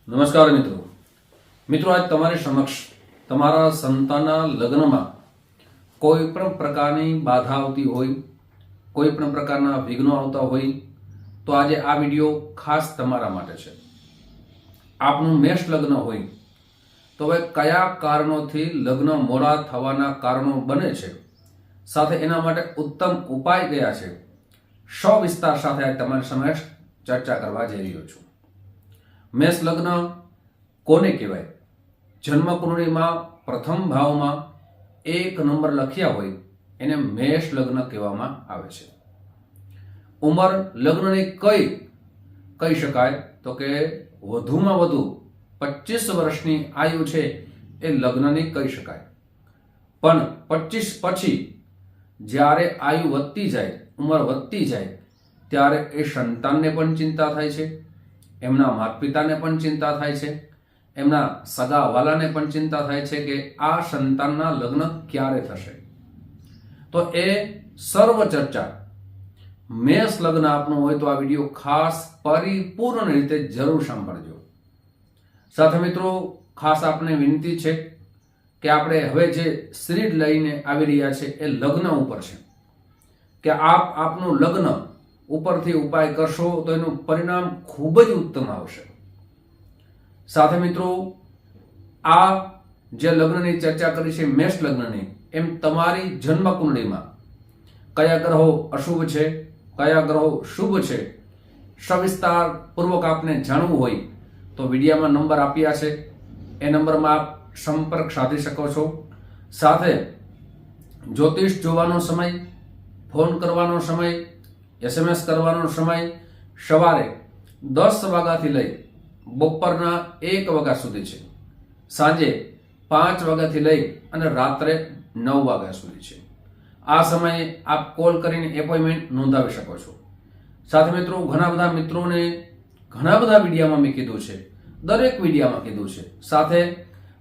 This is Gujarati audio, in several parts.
નમસ્કાર મિત્રો આજ તમારી સમક્ષ તમારા સંતાનના લગ્નમાં કોઈ પણ પ્રકારની બાધા આવતી હોય, કોઈ પણ પ્રકારના વિઘ્નો આવતા હોય તો આજે આ વિડિયો ખાસ તમારા માટે છે. આપનું મેષ લગ્ન હોય તો હવે કયા કારણોથી લગ્ન મોડા થવાના કારણો બને છે, સાથે એના માટે ઉત્તમ ઉપાય કયા છે, સવિસ્તાર સાથે આજ તમારી સમક્ષ ચર્ચા કરવા જઈ રહ્યો છું. મેષ લગ્ન કોને કહેવાય? જન્મ કુંડળીમાં પ્રથમ ભાવમાં 1 નંબર લખ્યા હોય એને મેષ લગ્ન કહેવામાં આવે છે. ઉંમર લગ્નની કહી શકાય તો કે વધુમાં વધુ 25 વર્ષની આયુ છે એ લગ્નની કહી શકાય. પણ 25 પછી જ્યારે આયુ વધતી જાય, ઉંમર વધતી જાય ત્યારે એ સંતાનને પણ ચિંતા થાય છે, એમના માતા પિતાને પણ ચિંતા થાય છે, એમના સગા વાલાને પણ ચિંતા થાય છે કે આ સંતાનના લગ્ન ક્યારે થશે. તો એ સર્વ ચર્ચા મેષ લગ્ન આપનું હોય તો આ વિડીયો ખાસ પરિપૂર્ણ રીતે જરૂર સાંભળજો. સાથે મિત્રો ખાસ આપને વિનંતી છે કે આપણે હવે જે શ્રીડ લઈને આવી રહ્યા છે એ લગ્ન ઉપર છે કે આપનું લગ્ન ઉપરથી ઉપાય કરશો તો એનું પરિણામ ખૂબ જ ઉત્તમ આવશે. સાથે મિત્રો આ જે લગ્નની ચર્ચા કરી છે મેષ લગ્નની, એમ તમારી જન્મ કુંડળીમાં કયા ગ્રહો અશુભ છે, કયા ગ્રહો શુભ છે, સવિસ્તાર પૂર્વક આપને જાણવું હોય તો વિડીયામાં નંબર આપ્યા છે, એ નંબરમાં આપ સંપર્ક સાધી શકો છો. સાથે જ્યોતિષ જોવાનો સમય, ફોન કરવાનો સમય, SMS કરવાનો સમય સવારે 10 વાગ્યાથી લઈ બપોરના 1 વાગ્યા સુધી છે, સાંજે 5 વાગ્યાથી લઈ અને રાત્રે 9 વાગ્યા સુધી છે. આ સમયે આપ કોલ કરીને એપોઇન્ટમેન્ટ નોંધાવી શકો છો. સાથે મિત્રો ઘણા બધા મિત્રોને ઘણા બધા વિડીયામાં મેં કીધું છે, દરેક વિડીયામાં કીધું છે, સાથે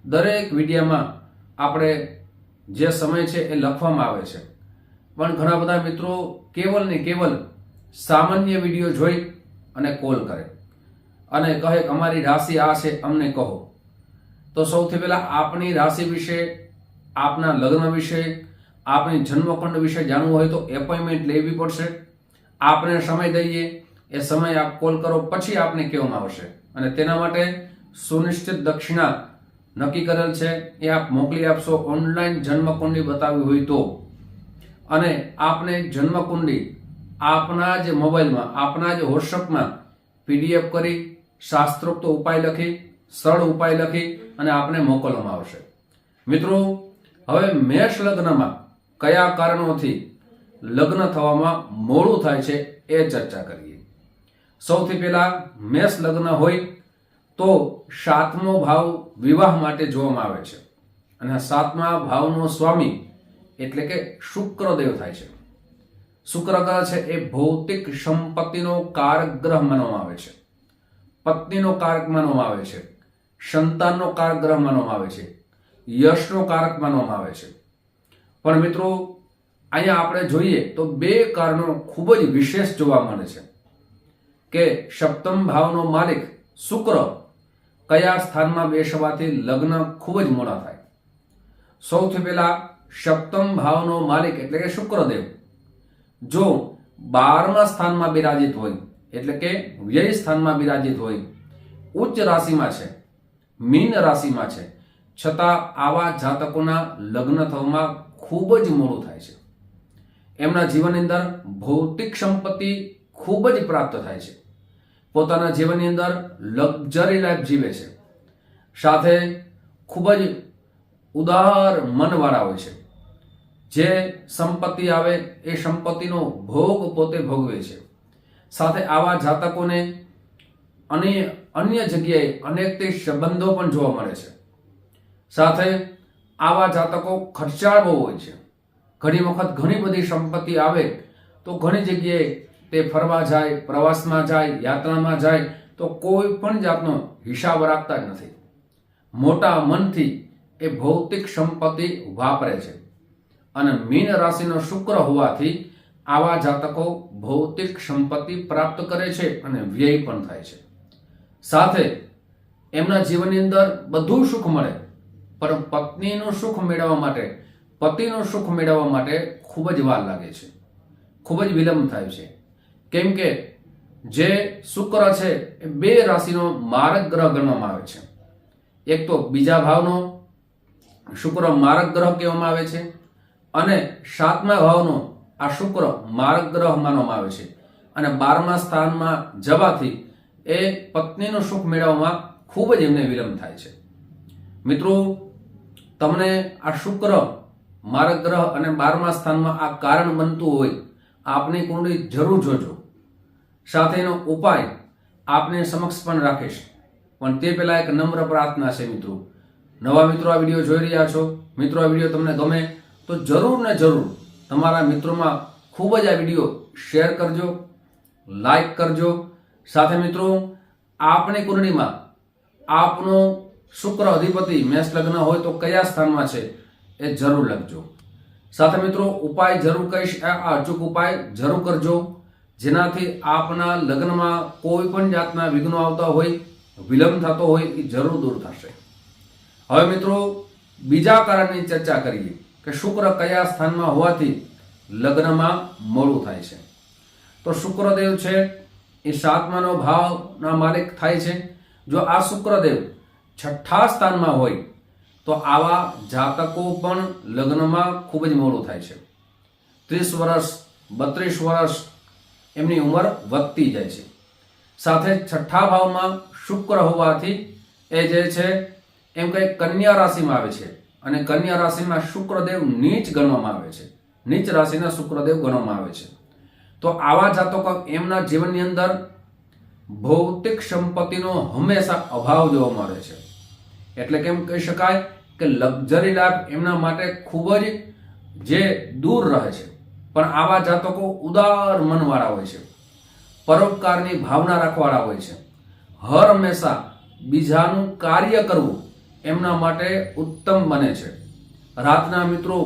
દરેક વિડીયામાં આપણે જે સમય છે એ લખવામાં આવે છે. પણ ઘણા બધા મિત્રો કેવલ ને કેવલ સામાન્ય વિડીયો જોઈ અને કોલ કરે અને કહે કે અમારી રાશિ આ છે, અમને કહો. તો સૌથી પહેલા આપની રાશિ વિશે, આપના લગ્ન વિશે, આપની જન્મકુંડ વિશે જાણવું હોય તો એપોઇન્ટમેન્ટ લેવી પડશે. આપને સમય દઈએ, એ સમય આપ કોલ કરો પછી આપને કહેવામાં આવશે. અને તેના માટે સુનિશ્ચિત દક્ષિણા નક્કી કરેલ છે, એ આપ મોકલી આપશો ઓનલાઈન જન્મકુંડલી બતાવી હોય તો. અને આપને જન્મકુંડલી આપના જ મોબાઈલમાં, આપના જ વોટ્સઅપમાં PDF કરી શાસ્ત્રોક્ત ઉપાય લખી, સરળ ઉપાય લખી અને આપને મોકલવામાં આવશે. મિત્રો હવે મેષ લગ્નમાં કયા કારણોથી લગ્ન થવામાં મોડું થાય છે એ ચર્ચા કરીએ. સૌથી પહેલા મેષ લગ્ન હોય તો 7મો ભાવ વિવાહ માટે જોવામાં આવે છે અને 7મા ભાવનો સ્વામી એટલે કે શુક્રદેવ થાય છે. શુક્ર ગ્રહ છે એ ભૌતિક સંપત્તિનો કારક ગ્રહ માનવામાં આવે છે, પત્નીનો કારક માનવામાં આવે છે, સંતાનનો કારક ગ્રહ માનવામાં આવે છે, યશનો કારક માનવામાં આવે છે. પણ મિત્રો અહીંયા આપણે જોઈએ તો 2 કારણો ખૂબ જ વિશેષ જોવા મળે છે કે 7મ ભાવનો માલિક શુક્ર કયા સ્થાનમાં બેસવાથી લગ્ન ખૂબ જ મોડા થાય. સૌથી પહેલા 7મ ભાવનો માલિક એટલે કે શુક્રદેવ જો 12મા સ્થાનમાં બિરાજિત હોય એટલે કે વ્યય સ્થાનમાં બિરાજિત હોય, ઉચ્ચ રાશિમાં છે, મીન રાશિમાં છે, છતાં આવા જાતકોના લગ્ન થવામાં ખૂબ જ મોડું થાય છે. એમના જીવનની અંદર ભૌતિક સંપત્તિ ખૂબ જ પ્રાપ્ત થાય છે, પોતાના જીવનની અંદર લક્ઝરી લાઈફ જીવે છે, સાથે ખૂબ જ ઉદાર મનવાળા હોય છે. જે સંપત્તિ આવે એ સંપત્તિનો ભોગ પોતે ભોગવે છે. સાથે આવા જાતકોને અન્ય જગ્યાએ અનેક તે સંબંધો પણ જોવા મળે છે. સાથે આવા જાતકો ખર્ચાળ બહુ હોય છે. ઘણી વખત ઘણી બધી સંપત્તિ આવે તો ઘણી જગ્યાએ તે ફરવા જાય, પ્રવાસમાં જાય, યાત્રામાં જાય તો કોઈ પણ જાતનો હિસાબ રાખતા જ નથી. મોટા મનથી એ ભૌતિક સંપત્તિ વાપરે છે. અને મીન રાશિનો શુક્ર હોવાથી આવા જાતકો ભૌતિક સંપત્તિ પ્રાપ્ત કરે છે અને વ્યય પણ થાય છે. સાથે એમના જીવનની અંદર બધું સુખ મળે, પણ પત્નીનું સુખ મેળવવા માટે, પતિનું સુખ મેળવવા માટે ખૂબ જ વાર લાગે છે, ખૂબ જ વિલંબ થાય છે. કેમ કે જે શુક્ર છે એ 2 રાશિનો મારક ગ્રહ ગણવામાં આવે છે. એક તો બીજા ભાવનો શુક્ર મારક ગ્રહ કહેવામાં આવે છે, અને 7મા ભાવનો આ શુક્ર મારક ગ્રહ માનવામાં આવે છે. અને 12મા સ્થાનમાં જવાથી એ પત્નીનું સુખ મેળવવામાં ખૂબ જ એમને વિલંબ થાય છે. મિત્રો, તમને આ શુક્ર મારક ગ્રહ અને 12મા સ્થાનમાં આ કારણ બનતું હોય, આપની કુંડળી જરૂર જોજો. સાથેનો ઉપાય આપને સમક્ષ પણ રાખીશ, પણ તે પહેલા એક નમ્ર પ્રાર્થના છે મિત્રો. નવા મિત્રો આ વિડીયો જોઈ રહ્યા છો, મિત્રો આ વિડીયો તમને ગમે તો જરૂર ને જરૂર તમારા મિત્રોમાં ખૂબ જ આ વિડીયો શેર કરજો, લાઈક કરજો. સાથે મિત્રો, આપની કુંડળીમાં આપનો શુક્ર અધિપતિ મેષ લગ્ન હોય તો કયા સ્થાનમાં છે એ જરૂર લખજો. સાથે મિત્રો, ઉપાય જરૂર કહીશ, આ અચૂક ઉપાય જરૂર કરજો, જેનાથી આપના લગ્નમાં કોઈ પણ જાતના વિઘ્નો આવતા હોય, વિલંબ થતો હોય એ જરૂર દૂર થશે. હવે મિત્રો, બીજા કારણની ચર્ચા કરીએ કે શુક્ર કયા સ્થાનમાં હોવાથી લગ્નમાં મોડું થાય છે. તો શુક્રદેવ છે એ 7માનો ભાવના માલિક થાય છે. જો આ શુક્રદેવ 6ઠ્ઠા સ્થાનમાં હોય તો આવા જાતકો પણ લગ્નમાં ખૂબ જ મોડું થાય છે. 30 વર્ષ, 32 વર્ષ એમની ઉંમર વધતી જાય છે. સાથે 6ઠ્ઠા ભાવમાં શુક્ર હોવાથી એ જે છે એમ કંઈ કન્યા રાશિમાં આવે છે, અને કન્યા રાશિમાં શુક્રદેવ નીચ ગણવામાં આવે છે, નીચ રાશિના શુક્રદેવ ગણવામાં આવે છે. તો આવા જાતકો એમના જીવનની અંદર ભૌતિક સંપત્તિનો હંમેશા અભાવ જોવા મળે છે. એટલે કેમ કહી શકાય કે લક્ઝરી લાઈફ એમના માટે ખૂબ જ જે દૂર રહે છે. પણ આવા જાતકો ઉદાર મનવાળા હોય છે, પરોપકારની ભાવના રાખવાવાળા હોય છે. હર હંમેશા બીજાનું કાર્ય કરવું એમના માટે ઉત્તમ બને છે. રાતના મિત્રો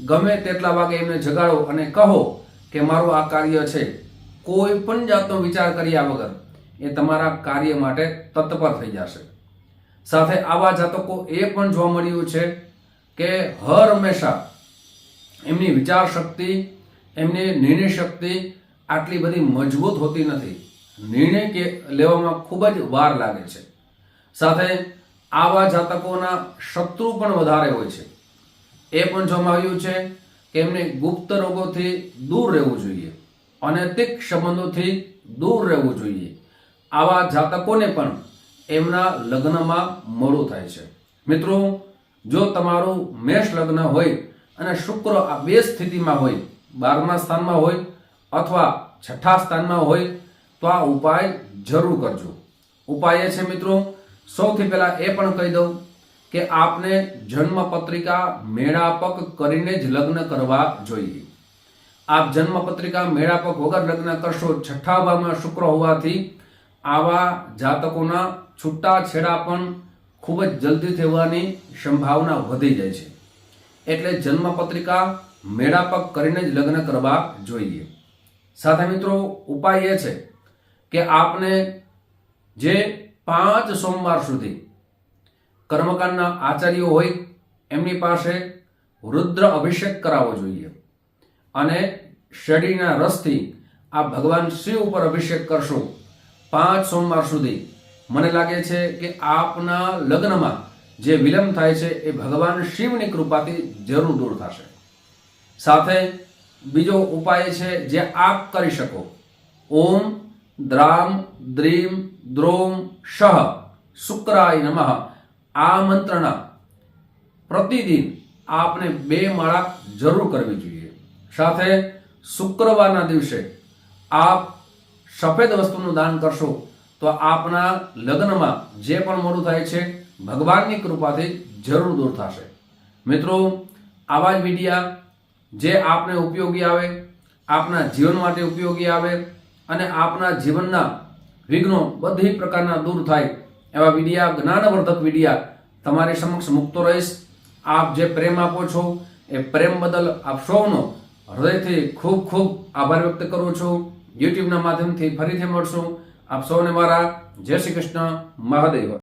ગમે તેટલા વાગે એમને જગાડો અને કહો કે મારું આ કાર્ય છે, કોઈ પણ જાતનો વિચાર કર્યા વગર એ તમારા કાર્ય માટે તત્પર થઈ જશે. સાથે આવા જાતકો એ પણ જોવા મળ્યું છે કે હર હંમેશા એમની વિચાર શક્તિ, એમની નિર્ણય શક્તિ આટલી બધી મજબૂત હોતી નથી, નિર્ણય લેવામાં ખૂબ જ વાર લાગે છે. સાથે આવા જાતકોના શત્રુ પણ વધારે હોય છે. એ પણ જોવામાં આવ્યું છે કે એમને ગુપ્ત રોગોથી દૂર રહેવું જોઈએ, અનૈતિક સંબંધોથી દૂર રહેવું જોઈએ. આવા જાતકોને પણ એમના લગ્નમાં મોડું થાય છે. મિત્રો, જો તમારું મેષ લગ્ન હોય અને શુક્ર આ 2 સ્થિતિમાં હોય, 12મા સ્થાનમાં હોય અથવા 6ઠ્ઠા સ્થાનમાં હોય તો આ ઉપાય જરૂર કરજો. ઉપાય એ છે મિત્રો, સૌથી પહેલા એ પણ કહી દઉં કે આપને જન્મ પત્રિકા મેળાપક કરીને જ લગ્ન કરવા જોઈએ. આપ જન્મ પત્રિકા મેળાપક વગર લગ્ન કરશો, 6ઠ્ઠા ભાવમાં શુક્ર હોવાથી આવા જાતકોના છૂટાછેડા પણ ખૂબ જ જલ્દી થવાની સંભાવના વધી જાય છે. એટલે જન્મ પત્રિકા મેળાપક કરીને જ લગ્ન કરવા જોઈએ. સાથે મિત્રો, ઉપાય એ છે કે આપને જે 5 સોમવાર સુધી કર્મકાંડના આચાર્યો હોય એમની પાસે રુદ્ર અભિષેક કરાવવો જોઈએ, અને શેરડીના રસથી આ ભગવાન શિવ ઉપર અભિષેક કરશો 5 સોમવાર સુધી. મને લાગે છે કે આપના લગ્નમાં જે વિલંબ થાય છે એ ભગવાન શિવની કૃપાથી જરૂર દૂર થશે. સાથે બીજો ઉપાય છે જે આપ કરી શકો, ઓમ દ્રામ દ્રીમ દ્રોમ શહ શુક્રાય નમઃ આ મંત્રના પ્રતિદિન આપને 2 માળા જરૂર કરવી જોઈએ. સાથે શુક્રવારના દિવસે આપ સફેદ વસ્તુનું દાન કરશો તો આપના લગ્નમાં જે પણ મોડું થાય છે ભગવાનની કૃપાથી જરૂર દૂર થશે. મિત્રો, આવા જ વિડીયા જે આપને ઉપયોગી આવે, આપના જીવન માટે ઉપયોગી આવે અને આપના જીવનના વિઘ્નો બધી પ્રકારના દૂર થાય એવા વિડીયા, જ્ઞાનવર્ધક વિડીયા તમારી સમક્ષ મૂકતો રહીશ. આપ જે પ્રેમ આપો છો એ પ્રેમ બદલ આપ સૌનો હૃદયથી ખૂબ ખૂબ આભાર વ્યક્ત કરું છું. યુટ્યુબના માધ્યમથી ફરીથી મળશું. આપ સૌને મારા જય શ્રી કૃષ્ણ, મહાદેવ.